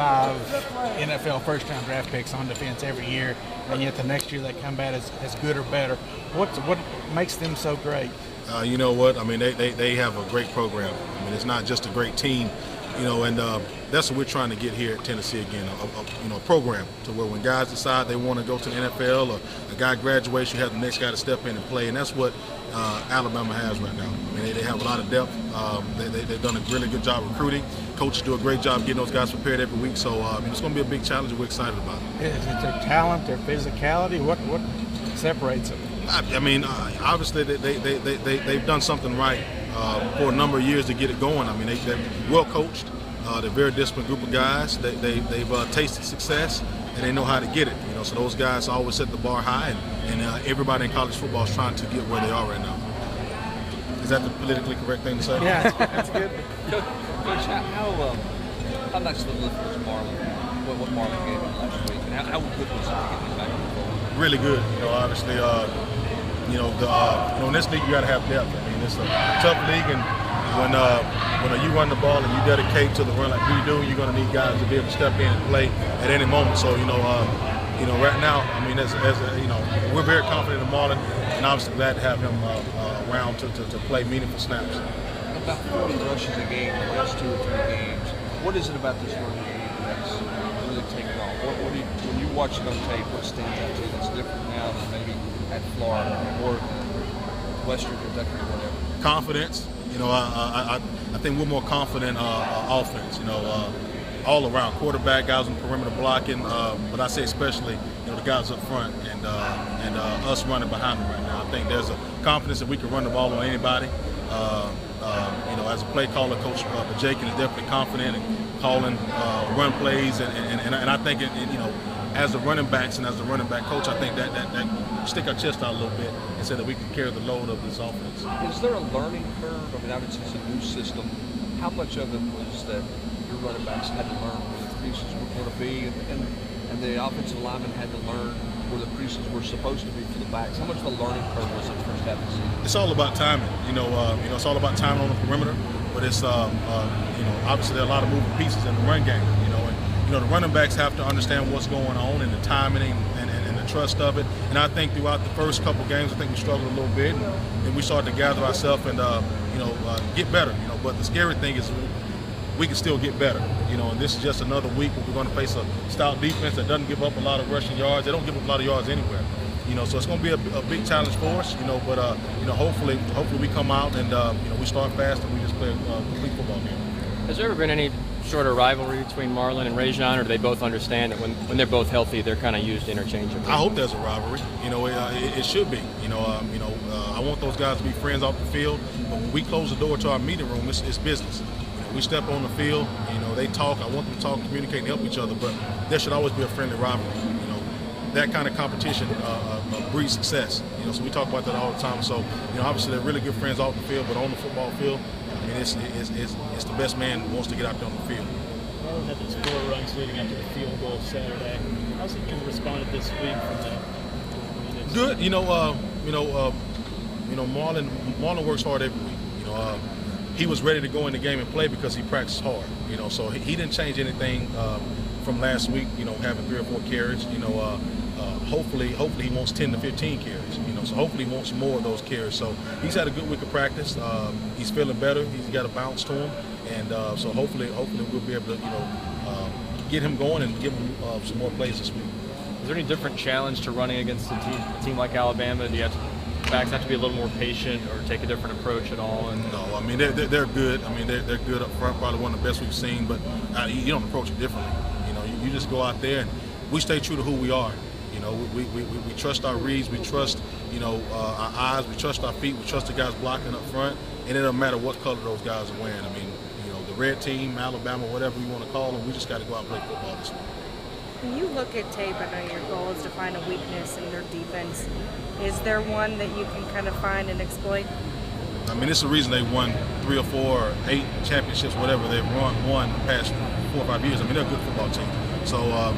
5 NFL first-round draft picks on defense every year, and yet the next year they come back as good or better. What makes them so great? You know what? I mean, they have a great program. I mean, it's not just a great team, and that's what we're trying to get here at Tennessee again, a program to where when guys decide they want to go to the NFL or a guy graduates, you have the next guy to step in and play, and that's what Alabama has right now. I mean, they have a lot of depth. They've done a really good job recruiting. Coaches do a great job getting those guys prepared every week, so it's going to be a big challenge, and we're excited about it. Is it their talent, their physicality? What separates them? I mean, obviously they've done something right for a number of years to get it going. I mean, they're well coached. They're a very disciplined group of guys. They've tasted success, and they know how to get it. So those guys always set the bar high, and everybody in college football is trying to get where they are right now. Is that the politically correct thing to say? Yeah, that's good. Coach, how much of the lift was Marlon? What Marlon gave him last week, and how good was it to get him back on the floor? Really good. Obviously, in this league you got to have depth. I mean, it's a tough league, and when you run the ball and you dedicate to the run like we do, you're going to need guys to be able to step in and play at any moment. So right now, I mean, we're very confident in Marlon, and obviously glad to have him around to play meaningful snaps. About 40 rushes a game the last 2 or 3 games. What is it about this running game that's really taken off? When you watch it on tape, what stands out to you that's different now than maybe at Florida or Western Kentucky or whatever? Confidence. I think we're more confident offense. All around, quarterback, guys on the perimeter blocking, but I say especially the guys up front and us running behind them right now. I think there's a confidence that we can run the ball on anybody. As a play caller, Coach Jakin is definitely confident in calling run plays, and I think as the running backs and as the running back coach, I think that stick our chest out a little bit and say that we can carry the load of this offense. Is there a learning curve? I mean, obviously it's a new system. How much of it was that your running backs had to learn where the creases were going to be, and the offensive linemen had to learn where the creases were supposed to be for the backs? How much of a learning curve was it first half of the season? It's all about timing. It's all about timing on the perimeter, but it's obviously there are a lot of moving pieces in the run game. The running backs have to understand what's going on and the timing and the trust of it. And I think throughout the first couple games, I think we struggled a little bit, and we started to gather ourselves and get better. But the scary thing is we can still get better. And this is just another week where we're going to face a stout defense that doesn't give up a lot of rushing yards. They don't give up a lot of yards anywhere. So it's going to be a big challenge for us. But hopefully we come out and we start fast and we just play a complete football game. Has there ever been any sort of rivalry between Marlon and Rajon, or do they both understand that when they're both healthy, they're kind of used interchangeably? I hope there's a rivalry. It should be. I want those guys to be friends off the field. But when we close the door to our meeting room, it's business. We step on the field. They talk. I want them to talk, communicate, and help each other. But there should always be a friendly rivalry. That kind of competition breeds success. So we talk about that all the time. So obviously they're really good friends off the field, but on the football field, I mean, it's the best man who wants to get out there on the field. Marlon had those 4 runs leading up to the field goal Saturday. How's he kind of responded this week from that? Good. Marlon works hard every week. He was ready to go in the game and play because he practiced hard. So he didn't change anything from last week. Having 3 or 4 carries. Hopefully he wants 10 to 15 carries. So hopefully he wants more of those carries. So he's had a good week of practice. He's feeling better. He's got a bounce to him, and so hopefully we'll be able to get him going and give him some more plays this week. Is there any different challenge to running against a team like Alabama? Do you backs have to be a little more patient or take a different approach at all? And no, I mean they're good. I mean they're good up front, probably one of the best we've seen. But you don't approach it differently. You just go out there and we stay true to who we are. We trust our reads, we trust our eyes, we trust our feet, we trust the guys blocking up front, and it doesn't matter what color those guys are wearing. I mean, the red team, Alabama, whatever you want to call them, we just got to go out and play football this week. When you look at tape, I know your goal is to find a weakness in their defense. Is there one that you can kind of find and exploit? I mean, it's the reason they won 3 or 4 or 8 championships, whatever they've won the past 4 or 5 years. I mean, they're a good football team. So,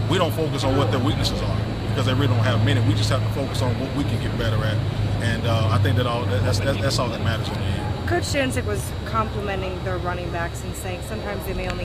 we don't focus on what their weaknesses are because they really don't have many. We just have to focus on what we can get better at, and I think that's all that matters in the end. Coach Jancic was complimenting their running backs and saying sometimes they may only